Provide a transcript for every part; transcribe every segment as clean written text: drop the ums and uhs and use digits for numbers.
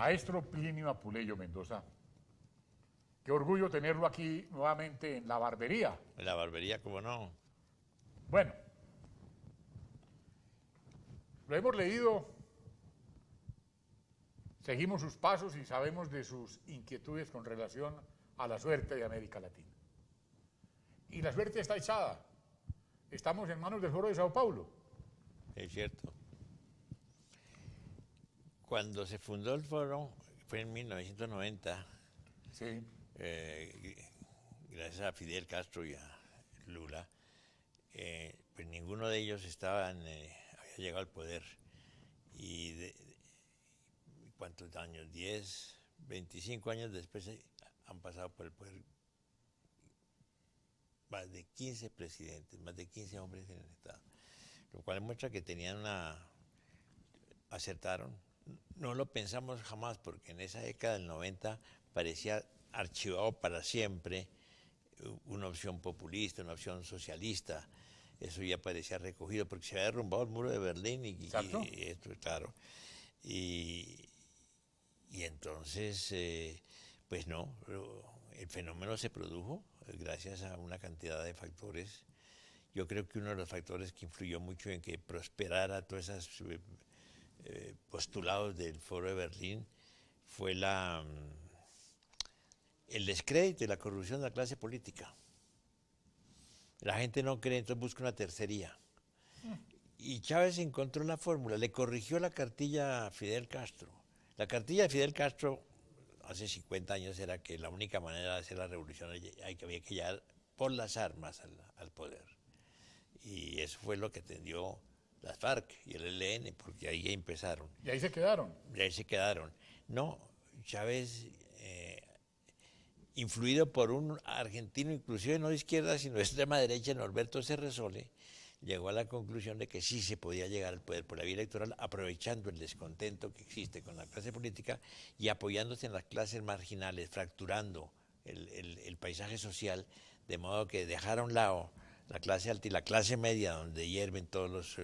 Maestro Plinio Apuleyo Mendoza, qué orgullo tenerlo aquí nuevamente en la barbería. En la barbería, ¿cómo no? Bueno, lo hemos leído, seguimos sus pasos y sabemos de sus inquietudes con relación a la suerte de América Latina. Y la suerte está echada. Estamos en manos del Foro de Sao Paulo. Es cierto. Cuando se fundó el foro, fue en 1990, Sí. Gracias a Fidel Castro y a Lula, pues ninguno de ellos había llegado al poder. Y ¿cuántos años? 10, 25 años después han pasado por el poder más de 15 presidentes, más de 15 hombres en el Estado, lo cual muestra que acertaron. No lo pensamos jamás, porque en esa década del 90 parecía archivado para siempre una opción populista, una opción socialista. Eso ya parecía recogido, porque se había derrumbado el muro de Berlín y esto, claro. Y entonces, pues no, el fenómeno se produjo gracias a una cantidad de factores. Yo creo que uno de los factores que influyó mucho en que prosperara todas esas postulados del Foro de Berlín fue el descrédito y la corrupción de la clase política. La gente no cree, entonces busca una tercería. Y Chávez encontró la fórmula, le corrigió la cartilla a Fidel Castro. La cartilla de Fidel Castro hace 50 años era que la única manera de hacer la revolución había que llegar por las armas al poder. Y eso fue lo que tendió las FARC y el ELN, porque ahí empezaron. Y ahí se quedaron. Y ahí se quedaron. No, Chávez, influido por un argentino, inclusive no de izquierda, sino de extrema derecha, Norberto Cerresole, llegó a la conclusión de que sí se podía llegar al poder por la vía electoral, aprovechando el descontento que existe con la clase política y apoyándose en las clases marginales, fracturando el paisaje social, de modo que dejar a un lado la clase alta y la clase media, donde hierven todas las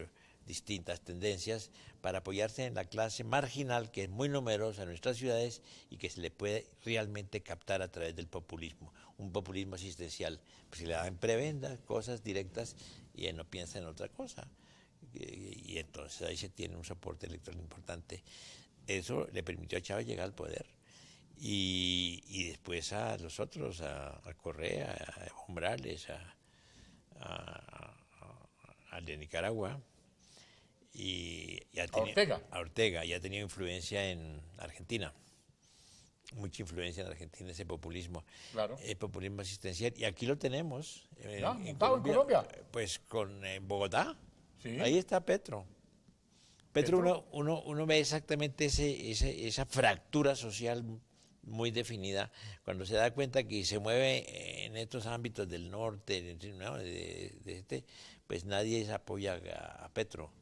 distintas tendencias, para apoyarse en la clase marginal, que es muy numerosa en nuestras ciudades y que se le puede realmente captar a través del populismo, un populismo asistencial. Pues se le dan prebendas, cosas directas, y él no piensa en otra cosa. Y entonces ahí se tiene un soporte electoral importante. Eso le permitió a Chávez llegar al poder. Y después a los otros, a Correa, a Evo Morales, al de Nicaragua, y a Ortega, ya tenía influencia en Argentina, mucha influencia en Argentina, ese populismo, claro. El populismo asistencial, y aquí lo tenemos en Colombia, pues con Bogotá, sí. Ahí está Petro. Uno ve exactamente esa fractura social muy definida cuando se da cuenta que se mueve en estos ámbitos del norte, ¿no? Pues nadie apoya a Petro.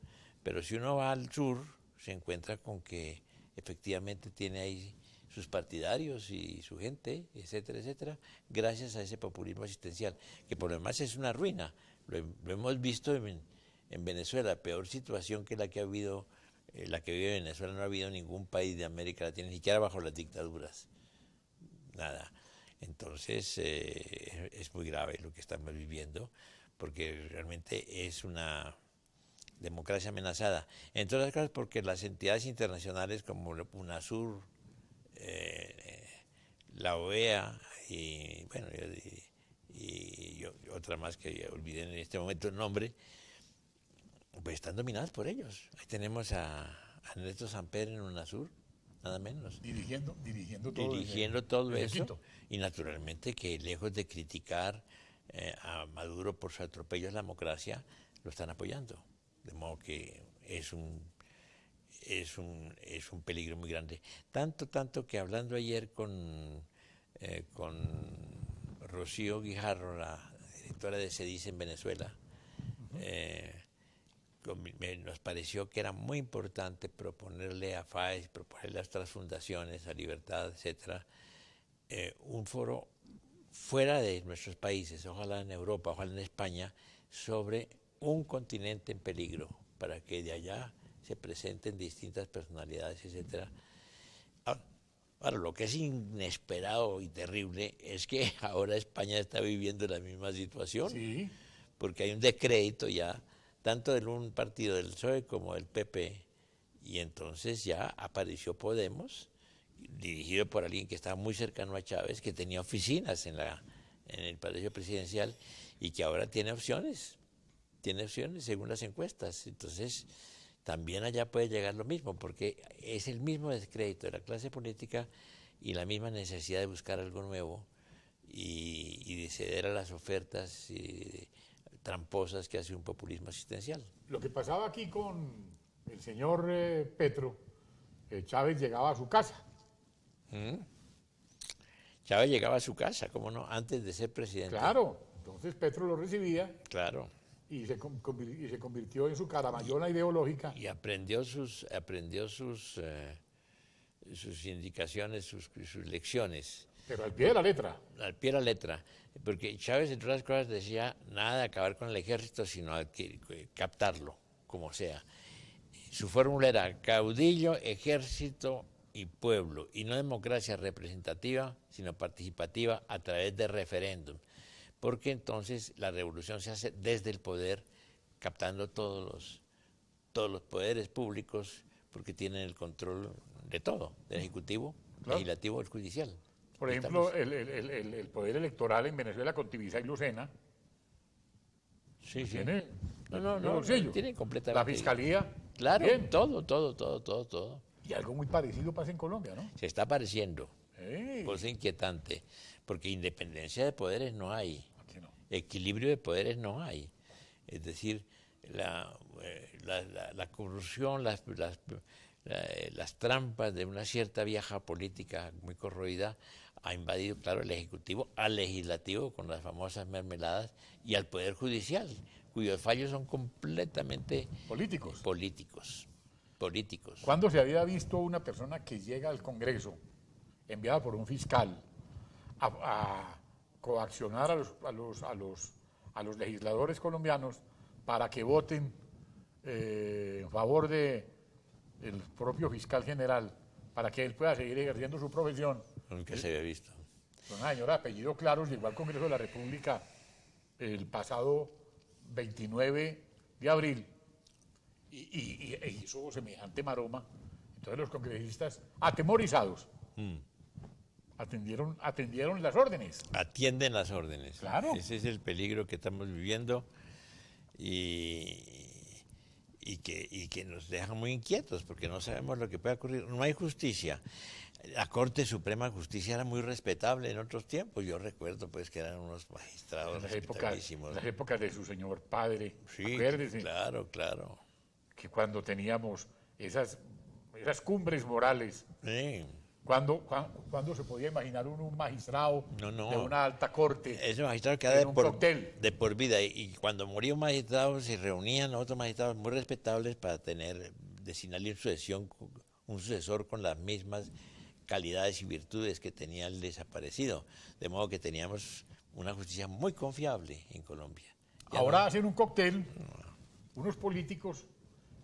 Pero si uno va al sur, se encuentra con que efectivamente tiene ahí sus partidarios y su gente, etcétera, etcétera, gracias a ese populismo asistencial, que por lo demás es una ruina. Lo hemos visto en Venezuela, peor situación que la que ha habido, la que vive Venezuela. No ha habido ningún país de América Latina, ni siquiera bajo las dictaduras. Nada. Entonces es muy grave lo que estamos viviendo, porque realmente es una democracia amenazada. Entre otras cosas porque las entidades internacionales como UNASUR, la OEA y bueno, y otra más que olvidé en este momento el nombre, pues están dominadas por ellos. Ahí tenemos a Ernesto Samper en UNASUR, nada menos. Dirigiendo todo desde eso. Quito. Y naturalmente que lejos de criticar a Maduro por su atropello a la democracia, lo están apoyando. De modo que es un peligro muy grande. Tanto que hablando ayer con Rocío Guijarro, la directora de CEDIS en Venezuela, nos pareció que era muy importante proponerle a FAES, proponerle a otras fundaciones, a Libertad, etcétera, un foro fuera de nuestros países, ojalá en Europa, ojalá en España, sobre un continente en peligro, para que de allá se presenten distintas personalidades, etcétera. Ahora, lo que es inesperado y terrible es que ahora España está viviendo la misma situación, Sí, porque hay un descrédito ya, tanto de un partido del PSOE como del PP, y entonces ya apareció Podemos, dirigido por alguien que estaba muy cercano a Chávez, que tenía oficinas en el Palacio Presidencial y que ahora tiene opciones según las encuestas. Entonces, también allá puede llegar lo mismo, porque es el mismo descrédito de la clase política y la misma necesidad de buscar algo nuevo y de ceder a las ofertas tramposas que hace un populismo asistencial. lo que pasaba aquí con el señor Petro, Chávez llegaba a su casa. Chávez llegaba a su casa, ¿cómo no? Antes de ser presidente. Claro, entonces Petro lo recibía Claro. y se convirtió en su caramayona ideológica. Y aprendió sus indicaciones, sus lecciones, Pero al pie de la letra. al pie de la letra. Porque Chávez, entre otras cosas, decía nada de acabar con el ejército, sino captarlo, como sea. Su fórmula era caudillo, ejército y pueblo, y no democracia representativa, sino participativa a través de referéndum. Porque entonces la revolución se hace desde el poder, captando todos los poderes públicos, porque tienen el control de todo, del ejecutivo, Claro. legislativo, el judicial. Por ejemplo, el poder electoral en Venezuela con Tibisa y Lucena Sí, sí. tiene No, bolsillo. tiene completamente. La fiscalía. Claro, Bien. todo. Y algo muy parecido pasa en Colombia, ¿no? Se está apareciendo, Ey, cosa inquietante, porque independencia de poderes no hay, aquí no. equilibrio de poderes no hay. Es decir, la corrupción, las trampas de una cierta vieja política muy corroída ha invadido, claro, el Ejecutivo, al Legislativo con las famosas mermeladas y al Poder Judicial, cuyos fallos son completamente Políticos. políticos. ¿Cuándo se había visto una persona que llega al Congreso, enviada por un fiscal, a coaccionar a los legisladores colombianos para que voten en favor del propio fiscal general, para que él pueda seguir ejerciendo su profesión? Nunca se había visto. Una señora de apellido Claros llegó al Congreso de la República el pasado 29 de abril e hizo semejante maroma. Entonces los congresistas, atemorizados, atendieron las órdenes. Atienden las órdenes. Claro. Ese es el peligro que estamos viviendo y que nos deja muy inquietos porque no sabemos lo que puede ocurrir. No hay justicia. La Corte Suprema de Justicia era muy respetable en otros tiempos. Yo recuerdo pues que eran unos magistrados respetabilísimos. En las épocas de su señor padre, Sí, acuérdese claro. que cuando teníamos esas cumbres morales, Sí. ¿cuándo se podía imaginar un magistrado No. de una alta corte Ese magistrado queda en un cóctel? de por vida y cuando moría un magistrado se reunían otros magistrados muy respetables para designarle un sucesor con las mismas calidades y virtudes que tenía el desaparecido. De modo que teníamos una justicia muy confiable en Colombia. Ya Ahora no- hacen un cóctel, unos políticos,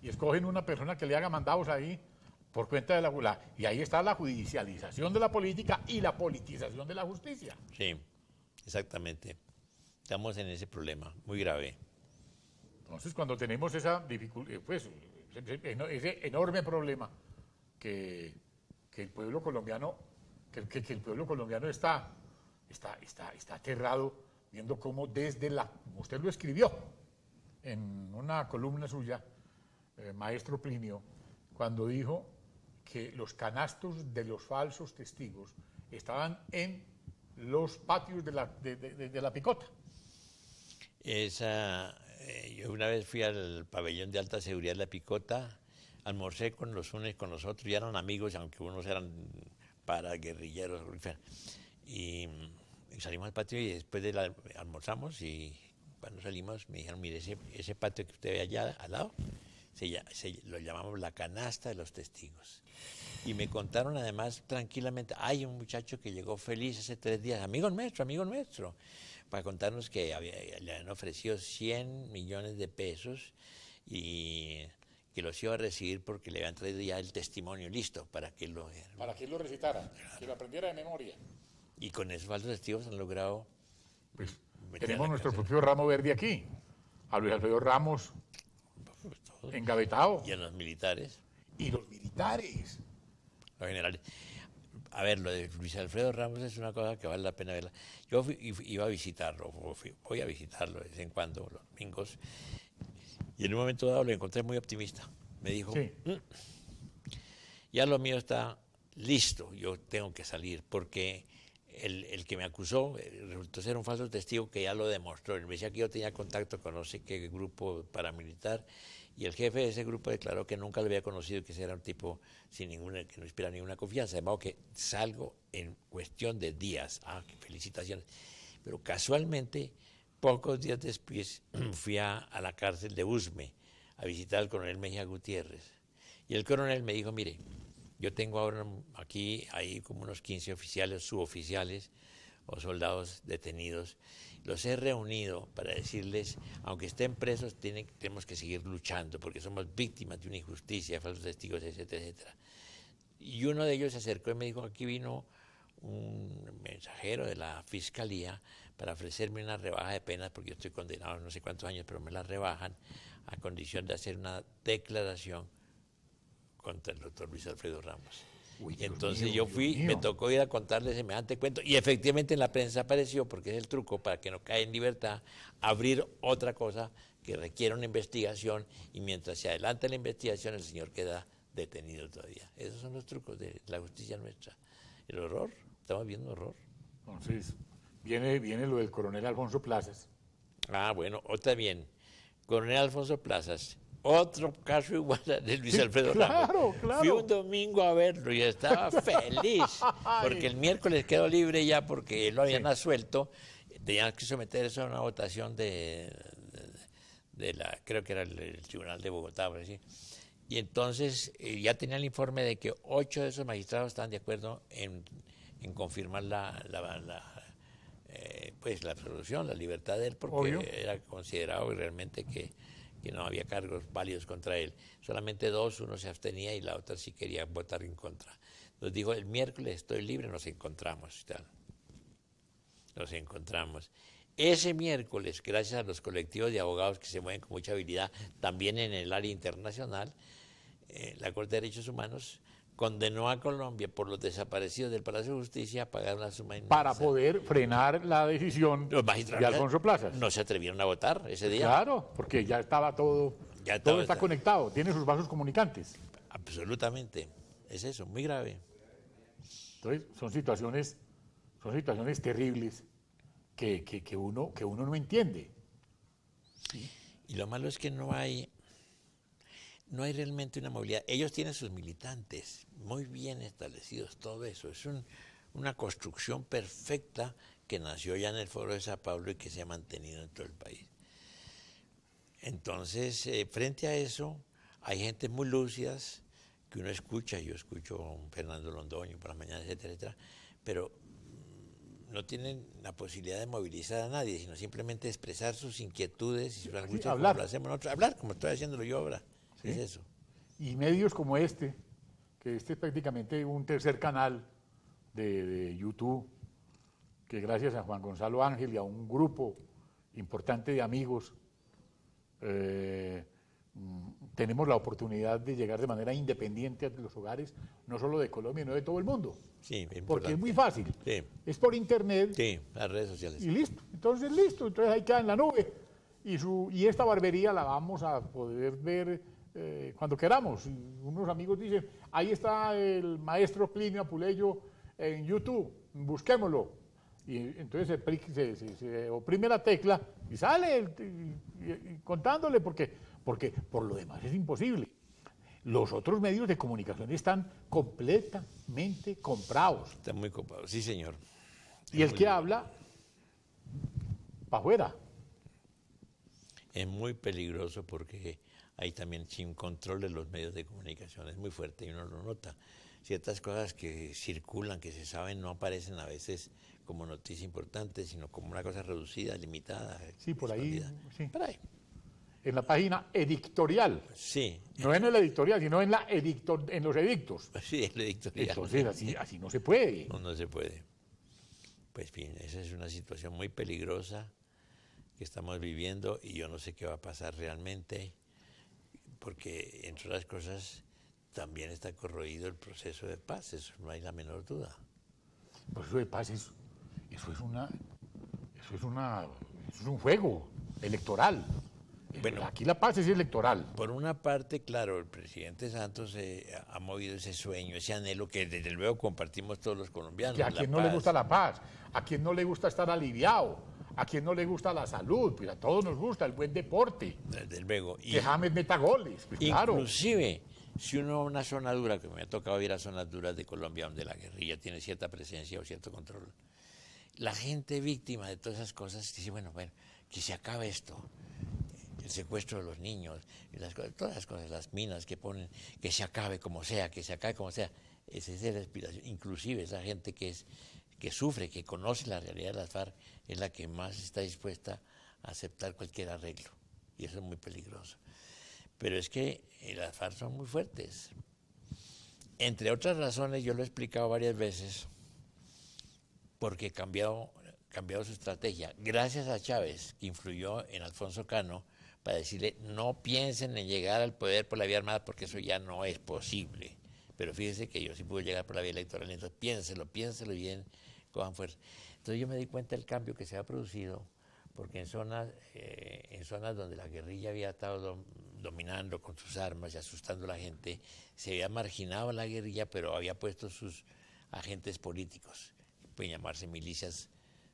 y escogen una persona que le haga mandados ahí por cuenta de y ahí está la judicialización de la política y la politización de la justicia. Sí, exactamente. Estamos en ese problema muy grave. Entonces, cuando tenemos esa dificultad, pues, ese enorme problema que el pueblo colombiano, que el pueblo colombiano está aterrado viendo cómo como usted lo escribió en una columna suya, maestro Plinio, cuando dijo que los canastos de los falsos testigos estaban en los patios de la Picota. Yo una vez fui al pabellón de alta seguridad de la Picota, almorcé con los unos y con los otros, ya eran amigos, aunque unos eran paraguerrilleros, y salimos al patio y después almorzamos y cuando salimos me dijeron, mire, ese patio que usted ve allá al lado, lo llamamos la canasta de los testigos. Y me contaron además tranquilamente, hay un muchacho que llegó feliz hace 3 días, amigo nuestro, para contarnos que le habían ofrecido 100 millones de pesos y que los iba a recibir porque le habían traído ya el testimonio listo para que lo... Para que él lo recitara, que lo aprendiera de memoria. Y con esos falsos testigos han logrado... Pues meter tenemos a la nuestro cárcel propio ramo verde aquí. A Luis Alfredo Ramos, todos, engavetado. y a los militares, Y los militares. los generales. A ver, lo de Luis Alfredo Ramos es una cosa que vale la pena verla. Yo iba a visitarlo, voy a visitarlo de vez en cuando, los domingos, y en un momento dado lo encontré muy optimista. Me dijo, Sí. Ya lo mío está listo, yo tengo que salir, porque el que me acusó resultó ser un falso testigo que ya lo demostró. Él me decía que yo tenía contacto con no sé qué grupo paramilitar, y el jefe de ese grupo declaró que nunca lo había conocido, que ese era un tipo sin ninguna, que no inspira ninguna confianza. De modo que salgo en cuestión de días. Ah, qué felicitaciones. Pero casualmente, pocos días después, fui a la cárcel de Usme a visitar al coronel Mejía Gutiérrez. Y el coronel me dijo, mire, yo tengo ahora aquí, hay como unos 15 oficiales, suboficiales o soldados detenidos. Los he reunido para decirles, aunque estén presos, tenemos que seguir luchando porque somos víctimas de una injusticia, falsos testigos, etcétera, etcétera. Y uno de ellos se acercó y me dijo, aquí vino un mensajero de la fiscalía para ofrecerme una rebaja de penas porque yo estoy condenado a no sé cuántos años, pero me la rebajan a condición de hacer una declaración contra el doctor Luis Alfredo Ramos. Uy, Y Dios entonces mío, yo Dios fui, mío. me tocó ir a contarle semejante cuento, y efectivamente en la prensa apareció, porque es el truco para que no caiga en libertad, abrir otra cosa que requiere una investigación, y mientras se adelanta la investigación el señor queda detenido todavía. Esos son los trucos de la justicia nuestra. El horror, estamos viendo horror. Entonces, viene lo del coronel Alfonso Plazas. Ah, bueno, otra bien, coronel Alfonso Plazas, otro caso igual al de Luis Sí, Alfredo claro, Ramos. claro. Fui un domingo a verlo y estaba feliz, porque el miércoles quedó libre ya porque lo habían Sí. asuelto. Tenían que someter eso a una votación de la, creo que era el Tribunal de Bogotá, por así. Y entonces ya tenía el informe de que 8 de esos magistrados estaban de acuerdo en confirmar pues la absolución, la libertad de él, porque Obvio. era considerado realmente que no había cargos válidos contra él. Solamente 2, uno se abstenía y la otra sí quería votar en contra. Nos dijo, el miércoles estoy libre, nos encontramos. Nos encontramos. Ese miércoles, gracias a los colectivos de abogados que se mueven con mucha habilidad, también en el área internacional, la Corte de Derechos Humanos condenó a Colombia por los desaparecidos del Palacio de Justicia a pagar una suma inmensa. Para poder frenar la decisión Los de magistrados Alfonso Plazas. no se atrevieron a votar ese día. Claro, porque ya estaba todo, Ya todo estaba- está conectado, tiene sus vasos comunicantes. Absolutamente. Es eso, muy grave. Entonces, son situaciones terribles que uno no entiende. Y lo malo es que no hay realmente una movilidad. Ellos tienen sus militantes muy bien establecidos, todo eso. Es una construcción perfecta que nació ya en el Foro de Sao Paulo y que se ha mantenido en todo el país. Entonces, frente a eso, hay gente muy lúcidas que uno escucha. Yo escucho a un Fernando Londoño por la mañana, etcétera, etcétera, pero no tienen la posibilidad de movilizar a nadie, sino simplemente expresar sus inquietudes y sus angustias, hablar. como lo hacemos nosotros. Hablar, como estoy haciéndolo yo ahora. Sí. Es eso. Y medios como este, que este es prácticamente un tercer canal de YouTube, que gracias a Juan Gonzalo Ángel y a un grupo importante de amigos, tenemos la oportunidad de llegar de manera independiente a los hogares, no solo de Colombia, sino de todo el mundo. Sí, Porque es muy fácil. Sí. Es por internet Sí, las redes sociales. y listo. Entonces, listo. Entonces ahí queda en la nube. Y esta barbería la vamos a poder ver cuando queramos. Y unos amigos dicen, ahí está el maestro Plinio Apuleyo en YouTube, busquémoslo. Y entonces se oprime la tecla y sale y contándole, porque por lo demás es imposible. Los otros medios de comunicación están completamente comprados. Está muy copado. Sí, señor. Y el que habla, para afuera. Es muy peligroso porque hay también sin control de los medios de comunicación. Es muy fuerte y uno lo nota. Ciertas cosas que circulan, que se saben, no aparecen a veces como noticia importante, sino como una cosa reducida, limitada. Sí, por ahí, escondida. sí. Por ahí. en la página editorial. Sí, No en el editorial, sino en, en los edictos. sí, es lo editorial. Entonces, así no se puede. No, no se puede. Pues bien, esa es una situación muy peligrosa que estamos viviendo y yo no sé qué va a pasar realmente, porque entre otras cosas también está corroído el proceso de paz, eso no hay la menor duda. El proceso de paz eso es un juego electoral. Bueno, aquí la paz es electoral. por una parte, claro, el presidente Santos ha movido ese sueño, ese anhelo que desde luego compartimos todos los colombianos. Que a quien no le gusta la paz, a quien no le gusta estar aliviado, a quien no le gusta la salud, pues a todos nos gusta el buen deporte. Desde luego. Que James meta goles, pues claro. Inclusive, si uno va a una zona dura, que me ha tocado ir a zonas duras de Colombia donde la guerrilla tiene cierta presencia o cierto control, la gente víctima de todas esas cosas dice, bueno, que se acabe esto. El secuestro de los niños, todas las cosas, las minas que ponen, que se acabe como sea, que se acabe como sea. Esa es la aspiración. Inclusive esa gente que sufre, que conoce la realidad de las FARC, es la que más está dispuesta a aceptar cualquier arreglo. Y eso es muy peligroso. Pero es que las FARC son muy fuertes. Entre otras razones, yo lo he explicado varias veces, porque ha cambiado su estrategia. Gracias a Chávez, que influyó en Alfonso Cano, para decirle, no piensen en llegar al poder por la vía armada, porque eso ya no es posible. Pero fíjense que yo sí pude llegar por la vía electoral, entonces piénselo bien, cojan fuerza. Entonces yo me di cuenta del cambio que se ha producido, porque en zonas donde la guerrilla había estado dominando con sus armas y asustando a la gente, se había marginado a la guerrilla, pero había puesto sus agentes políticos, pueden llamarse milicias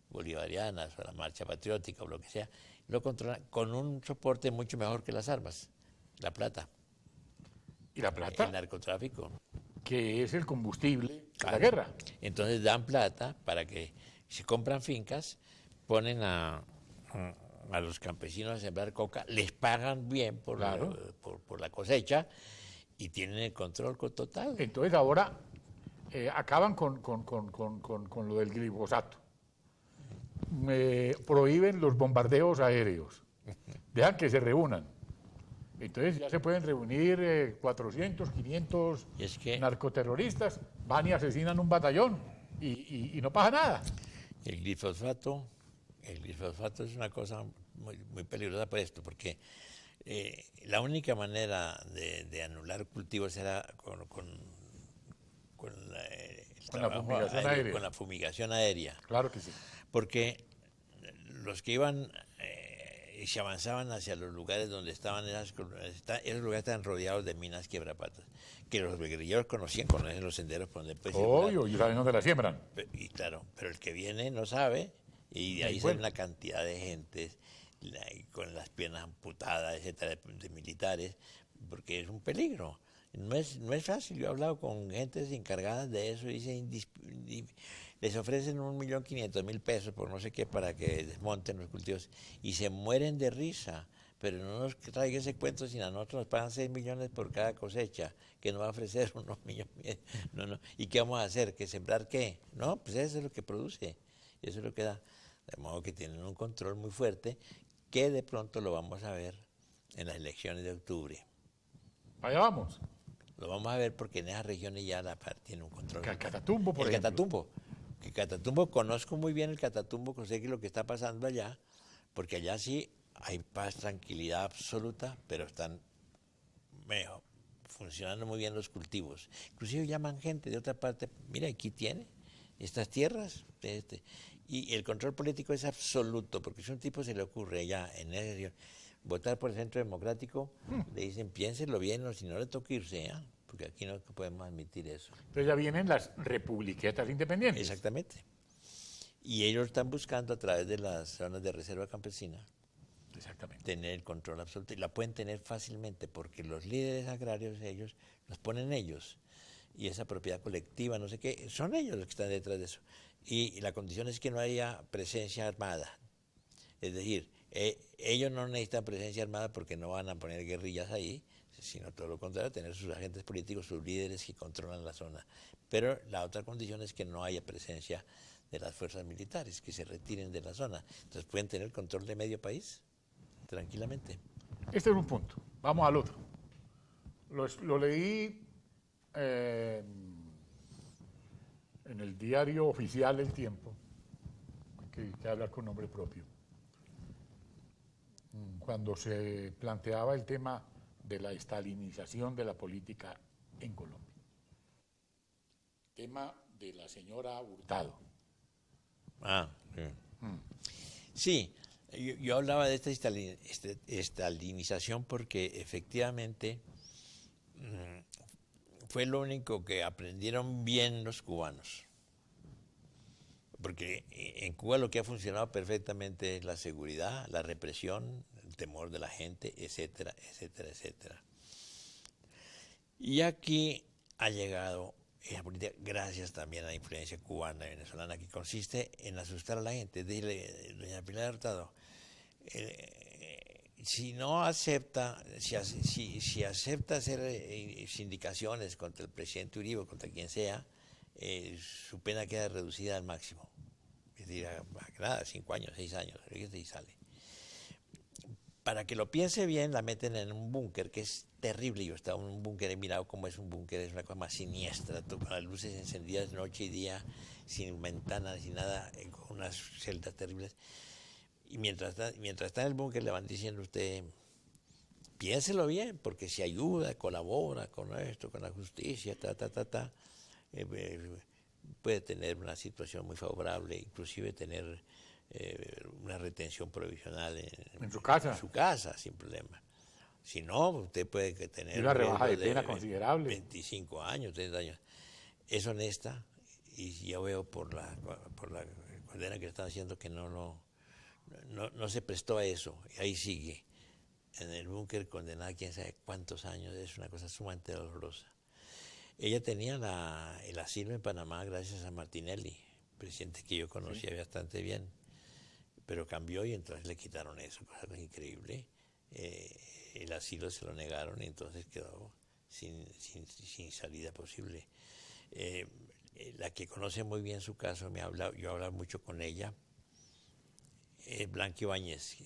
bolivarianas o la marcha patriótica o lo que sea, lo controlan con un soporte mucho mejor que las armas, la plata. ¿Y la plata? El narcotráfico. Que es el combustible de la Claro. guerra. Entonces dan plata para que si compran fincas, ponen a los campesinos a sembrar coca, les pagan bien por, Claro. por la cosecha y tienen el control total. Entonces ahora acaban con lo del glifosato. Prohíben los bombardeos aéreos. Dejan que se reúnan. Entonces ya se pueden reunir 400, 500 Y es que narcoterroristas, van y asesinan un batallón y no pasa nada. el glifosato es una cosa muy, muy peligrosa por esto, porque la única manera de anular cultivos era con la fumigación aérea. con la fumigación aérea. Claro que sí. Porque los que iban y se avanzaban hacia los lugares donde estaban esos lugares estaban rodeados de minas quebrapatas, que los guerrilleros conocen los senderos por donde puede circular. Obvio, y saben dónde la siembran. Y claro, pero el que viene no sabe, y de ahí sale una cantidad de gentes con las piernas amputadas, etcétera, de militares, porque es un peligro. No es fácil. Yo he hablado con gentes encargadas de eso y dicen, les ofrecen 1.500.000 pesos por no sé qué para que desmonten los cultivos y se mueren de risa. Pero no nos traiga ese cuento, sino a nosotros nos pagan 6 millones por cada cosecha, que nos va a ofrecer unos millones. No. ¿Y qué vamos a hacer? ¿Que sembrar qué? No, pues eso es lo que produce, eso es lo que da. De modo que tienen un control muy fuerte, que de pronto lo vamos a ver en las elecciones de octubre. Allá vamos. Lo vamos a ver porque en esas regiones ya la FARC tiene un control. Que el Catatumbo, por ejemplo. Catatumbo, conozco muy bien el Catatumbo, sé que lo que está pasando allá, porque allá sí hay paz, tranquilidad absoluta, pero están funcionando muy bien los cultivos. Inclusive llaman gente de otra parte, mira, aquí tiene estas tierras, y el control político es absoluto, porque si a un tipo se le ocurre allá en esa región votar por el Centro Democrático, le dicen piénselo bien o si no le toca irse, porque aquí no podemos admitir eso. Entonces ya vienen las republiquetas independientes. Exactamente. Y ellos están buscando a través de las zonas de reserva campesina tener el control absoluto, y la pueden tener fácilmente porque los líderes agrarios ellos los ponen ellos, y esa propiedad colectiva, no sé qué, son ellos los que están detrás de eso. Y la condición es que no haya presencia armada. Es decir, ellos no necesitan presencia armada porque no van a poner guerrillas ahí, sino todo lo contrario, tener sus agentes políticos, sus líderes que controlan la zona. Pero la otra condición es que no haya presencia de las fuerzas militares, que se retiren de la zona. Entonces pueden tener control de medio país tranquilamente. Este es un punto. Vamos al otro. Lo leí en el diario oficial El Tiempo, que habla con nombre propio, cuando se planteaba el tema de la estalinización de la política en Colombia. Tema de la señora Hurtado. Ah, sí. Yo hablaba de esta estalinización porque efectivamente fue lo único que aprendieron bien los cubanos. Porque en Cuba lo que ha funcionado perfectamente es la seguridad, la represión, el temor de la gente, etcétera, etcétera, etcétera. Y aquí ha llegado esa política gracias también a la influencia cubana y venezolana, que consiste en asustar a la gente. Dile, doña Pilar Hurtado, si no acepta, si acepta hacer sindicaciones contra el presidente Uribe, contra quien sea, su pena queda reducida al máximo. Es decir, nada, 5 años, 6 años, y sale. Para que lo piense bien, la meten en un búnker, que es terrible. Yo estaba en un búnker, he mirado cómo es un búnker, es una cosa más siniestra, con las luces encendidas noche y día, sin ventanas, sin nada, con unas celdas terribles. Y mientras está en el búnker le van diciendo a usted, piénselo bien, porque si ayuda, colabora con esto, con la justicia, puede tener una situación muy favorable, inclusive tener una retención provisional en su casa. En su casa, sin problema. Si no, usted puede tener una rebaja de pena considerable. 25 años, 30 años. Es honesta, y yo veo por la condena que están haciendo que no se prestó a eso, y ahí sigue, en el búnker condenada quién sabe cuántos años. Es una cosa sumamente dolorosa. Ella tenía el asilo en Panamá gracias a Martinelli, presidente que yo conocía bastante bien, pero cambió y entonces le quitaron eso, cosa increíble. El asilo se lo negaron y entonces quedó sin salida posible. La que conoce muy bien su caso, yo he hablado mucho con ella, Blanca Ibáñez,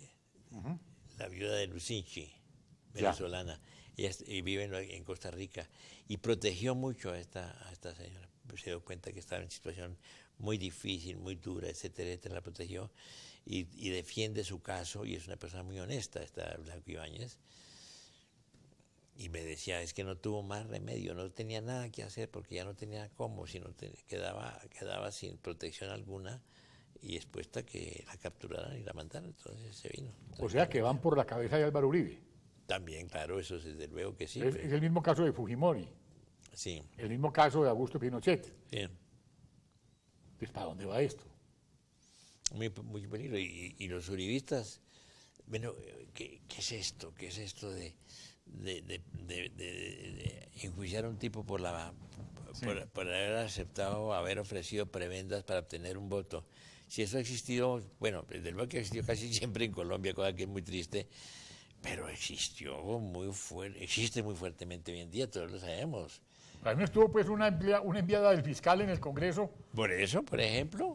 la viuda de Lucinchi, venezolana. Ella vive en Costa Rica y protegió mucho a esta señora. Se dio cuenta que estaba en una situación muy difícil, muy dura, etcétera, etcétera. La protegió y defiende su caso, y es una persona muy honesta, esta Blanca Ibáñez. Y me decía, es que no tuvo más remedio, no tenía nada que hacer porque ya no tenía cómo, sino quedaba sin protección alguna y expuesta a que la capturaran y la mandaran. Entonces se vino. O sea que van por la cabeza de Álvaro Uribe. También, claro, eso desde luego que sí. Es el mismo caso de Fujimori. Sí. El mismo caso de Augusto Pinochet. Bien. Entonces, ¿para dónde va esto? Muy peligro. Y los uribistas, bueno, ¿qué es esto? ¿Qué es esto de enjuiciar a un tipo por haber aceptado, haber ofrecido prebendas para obtener un voto? Si eso ha existido, bueno, desde luego que ha existido casi siempre en Colombia, cosa que es muy triste, pero existe muy fuertemente hoy en dí, todos lo sabemos. A mí estuvo pues una enviada del fiscal en el Congreso. Por eso, por ejemplo.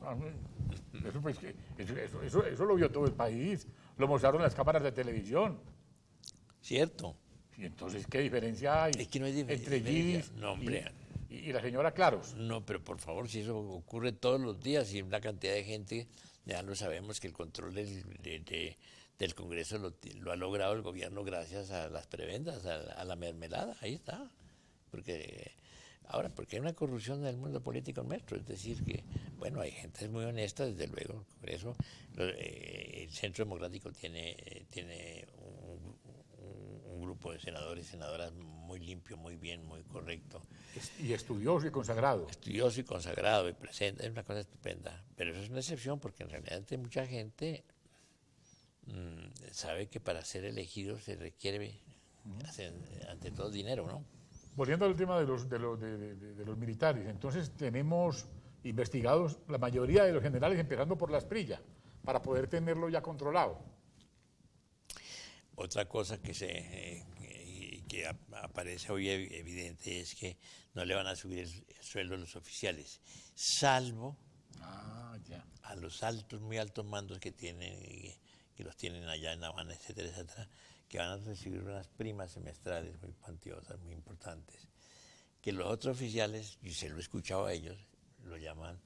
Eso lo vio todo el país, lo mostraron las cámaras de televisión. Cierto. Y entonces, ¿qué diferencia hay es que no hay entre Gidis y la señora Claros? No, pero por favor, si eso ocurre todos los días y una cantidad de gente, ya lo sabemos que el control del Congreso lo ha logrado el gobierno gracias a las prebendas, a la mermelada, ahí está. Porque hay una corrupción en el mundo político nuestro, es decir que, bueno, hay gente muy honesta, desde luego, el Congreso, el Centro Democrático tiene un grupo de senadores y senadoras muy limpio, muy bien, muy correcto. Y estudioso y consagrado. Estudioso y consagrado y presente, es una cosa estupenda. Pero eso es una excepción porque en realidad mucha gente sabe que para ser elegido se requiere, ante todo, dinero, ¿no? Volviendo al tema de los militares, entonces tenemos investigados la mayoría de los generales, empezando por la Asprilla, para poder tenerlo ya controlado. Otra cosa que aparece hoy evidente es que no le van a subir el sueldo a los oficiales, salvo a los altos, muy altos mandos que los tienen allá en La Habana, etcétera, etcétera, que van a recibir unas primas semestrales muy cuantiosas, muy importantes, que los otros oficiales, y se lo he escuchado a ellos, lo llaman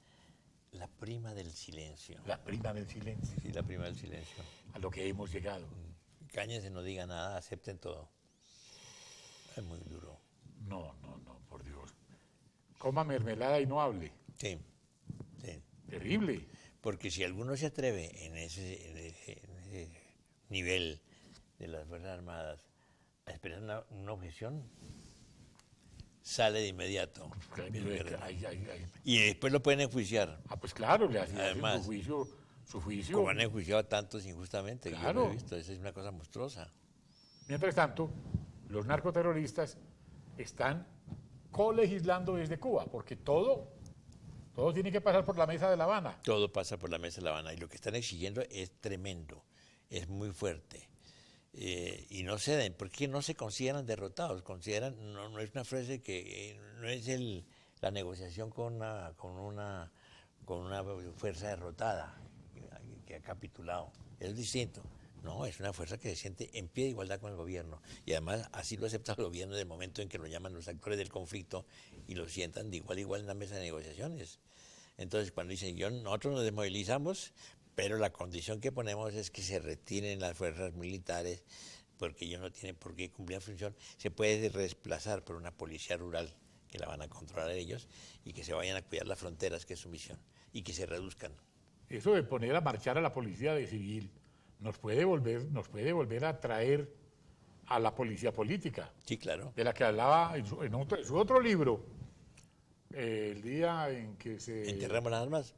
la prima del silencio. La prima del silencio. Sí, la prima del silencio. A lo que hemos llegado. Cállense, no digan nada, acepten todo. Es muy duro. No, no, no, por Dios. Coma mermelada y no hable. Sí, sí. Terrible. Porque si alguno se atreve en ese nivel de las Fuerzas Armadas a expresar una objeción, sale de inmediato. Y después lo pueden enjuiciar. Ah, pues claro, le hacían Además, su juicio. Como han enjuiciado a tantos injustamente, Claro. yo lo he visto, eso es una cosa monstruosa. Mientras tanto, los narcoterroristas están colegislando desde Cuba, porque todo tiene que pasar por la mesa de La Habana. Todo pasa por la mesa de La Habana y lo que están exigiendo es tremendo, es muy fuerte. Y no ceden, porque no se consideran derrotados, no es una frase que no es la negociación con una fuerza derrotada que ha capitulado, es distinto. No, es una fuerza que se siente en pie de igualdad con el gobierno y además así lo acepta el gobierno en el momento en que lo llaman los actores del conflicto y lo sientan de igual a igual en la mesa de negociaciones. Entonces cuando dicen nosotros nos desmovilizamos, pero la condición que ponemos es que se retiren las fuerzas militares porque ellos no tienen por qué cumplir la función, se puede desplazar por una policía rural que la van a controlar ellos y que se vayan a cuidar las fronteras, que es su misión, y que se reduzcan. Eso de poner a marchar a la policía de civil nos puede volver a traer a la policía política. Sí, claro. De la que hablaba en su otro libro, el día en que se... ¿Enterramos las armas?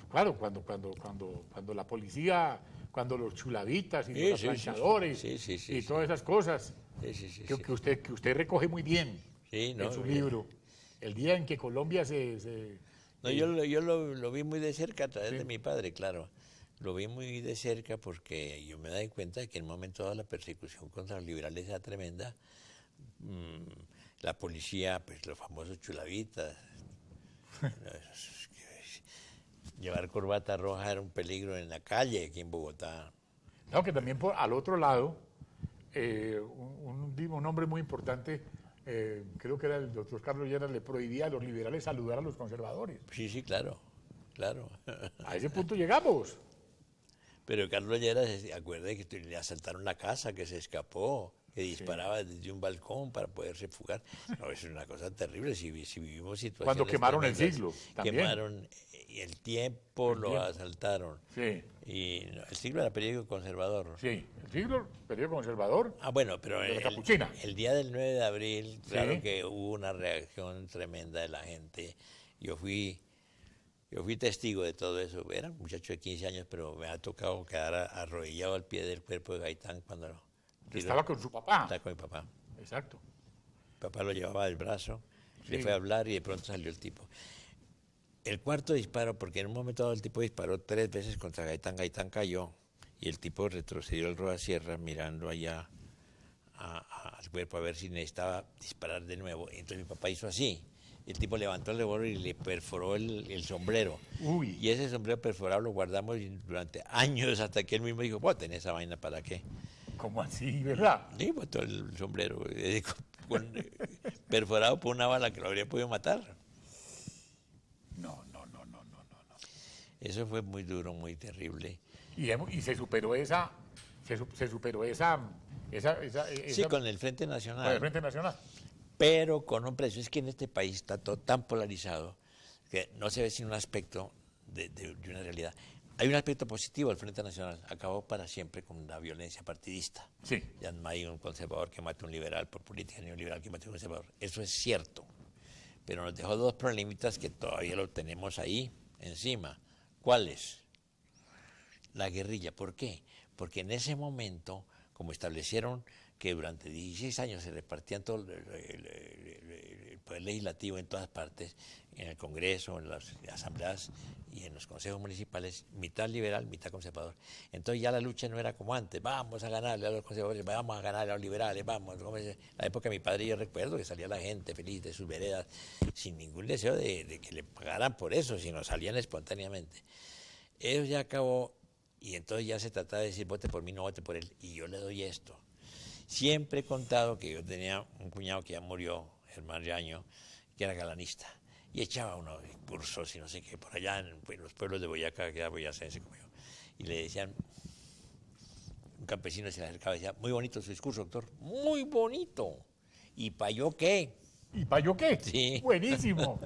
Claro, cuando la policía, cuando los chulavitas y los planchadores y todas esas cosas que usted recoge muy bien en su libro. El día en que Colombia No, yo lo vi muy de cerca a través de mi padre, claro. Lo vi muy de cerca porque yo me doy cuenta de que en un momento dado la persecución contra los liberales era tremenda. La policía, pues los famosos chulavitas. Llevar corbata roja era un peligro en la calle aquí en Bogotá. No, que también al otro lado, un hombre muy importante, creo que era el doctor Carlos Lleras, le prohibía a los liberales saludar a los conservadores. Sí, claro, claro. A ese punto llegamos. Pero Carlos Lleras, acuerde que le asaltaron la casa, que se escapó, que disparaba desde un balcón para poderse fugar. No, es una cosa terrible si vivimos situaciones cuando quemaron tremendas. El Siglo, también. Quemaron El Tiempo, lo asaltaron. Sí. Y El Siglo era periódico conservador. Sí, El Siglo, periódico conservador. Ah, bueno, pero de la Capuchina. El día del 9 de abril, claro que hubo una reacción tremenda de la gente. Yo fui testigo de todo eso. Era un muchacho de 15 años, pero me ha tocado quedar arrodillado al pie del cuerpo de Gaitán cuando... Estaba con su papá. Estaba con mi papá. Exacto. Mi papá lo llevaba del brazo, le fue a hablar y de pronto salió el tipo. El cuarto disparo, porque en un momento dado el tipo disparó 3 veces contra Gaitán, Gaitán cayó y el tipo retrocedió al rodasierra mirando allá al cuerpo a ver si necesitaba disparar de nuevo. Entonces mi papá hizo así. El tipo levantó el revólver y le perforó el sombrero. Uy. Y ese sombrero perforado lo guardamos durante años hasta que él mismo dijo, ¿tenés esa vaina para qué? ¿Cómo así, verdad? Sí, botó el sombrero perforado por una bala que lo habría podido matar. No. Eso fue muy duro, muy terrible. Y se superó esa... Se superó esa Sí, con el Frente Nacional. Con el Frente Nacional. Pero con un precio. Es que en este país está todo tan polarizado que no se ve sin un aspecto de una realidad. Hay un aspecto positivo del Frente Nacional. Acabó para siempre con la violencia partidista. Sí. Ya no hay un conservador que mate a un liberal por política, ni un liberal que mate a un conservador. Eso es cierto. Pero nos dejó 2 problemitas que todavía lo tenemos ahí encima. ¿Cuáles? La guerrilla. ¿Por qué? Porque en ese momento, como establecieron que durante 16 años se repartían todo el poder legislativo en todas partes, en el Congreso, en las asambleas y en los consejos municipales, mitad liberal, mitad conservador. Entonces ya la lucha no era como antes, vamos a ganarle a los conservadores, vamos a ganarle a los liberales, vamos. La época de mi padre yo recuerdo que salía la gente feliz de sus veredas, sin ningún deseo de que le pagaran por eso, sino salían espontáneamente. Eso ya acabó Y entonces ya se trataba de decir, vote por mí, no vote por él. Y yo le doy esto. Siempre he contado que yo tenía un cuñado que ya murió, Germán Yaño, que era galanista. Y echaba unos cursos y no sé qué, por allá en los pueblos de Boyacá, que era boyacense como yo. Y le decían, un campesino se le acercaba y decía, muy bonito su discurso, doctor, muy bonito. ¿Y para yo qué? ¿Y para yo qué? Sí. Buenísimo.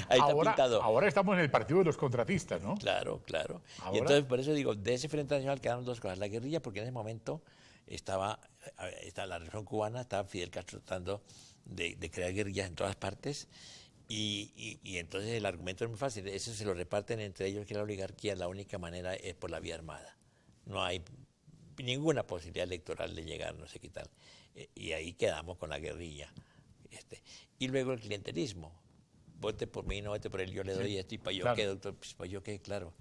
Ahí está pintado. Ahora estamos en el partido de los contratistas, ¿no? Claro, claro. Ahora- Y entonces, por eso digo, de ese Frente Nacional quedaron dos cosas. La guerrilla, porque en ese momento estaba la Revolución Cubana, estaba Fidel Castro tratando de crear guerrillas en todas partes. Y entonces el argumento es muy fácil. Eso se lo reparten entre ellos, que la oligarquía, la única manera es por la vía armada. No hay ninguna posibilidad electoral de llegar, no sé qué tal. Y ahí quedamos con la guerrilla. Y luego el clientelismo. Vote por mí, no vote por él, yo le doy esto. ¿Y para yo claro. qué, doctor? Pues para yo qué, claro.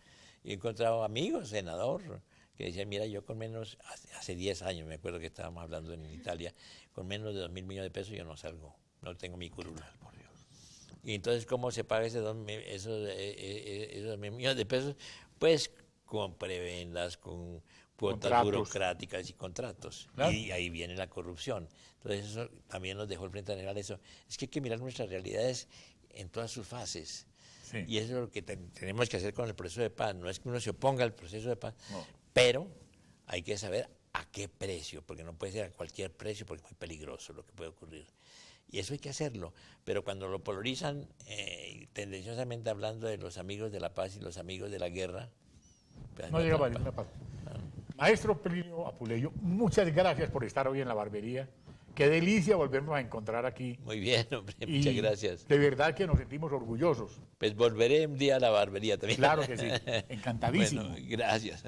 Y he encontrado amigos, senador, que decían, mira, yo con menos, hace 10 años, me acuerdo que estábamos hablando en Italia, con menos de 2.000 millones de pesos yo no salgo, no tengo mi curula. Y entonces, ¿cómo se paga esos 2.000 millones de pesos? Pues con prebendas, con cuotas Contratos. burocráticas y contratos. Claro. Y ahí viene la corrupción. Entonces, eso también nos dejó el Frente Nacional eso. Es que hay que mirar nuestras realidades en todas sus fases. Sí. Y eso es lo que tenemos que hacer con el proceso de paz. No es que uno se oponga al proceso de paz, No. pero hay que saber a qué precio, porque no puede ser a cualquier precio, porque es muy peligroso lo que puede ocurrir. Y eso hay que hacerlo, pero cuando lo polarizan, tendenciosamente hablando de los amigos de la paz y los amigos de la guerra, pues No hay llega una a ninguna parte. Maestro Plinio Apuleyo, muchas gracias por estar hoy en la barbería. Qué delicia volvernos a encontrar aquí. Muy bien, hombre, Y muchas gracias. De verdad que nos sentimos orgullosos. Pues volveré un día a la barbería también. Claro que sí, encantadísimo. Bueno, gracias.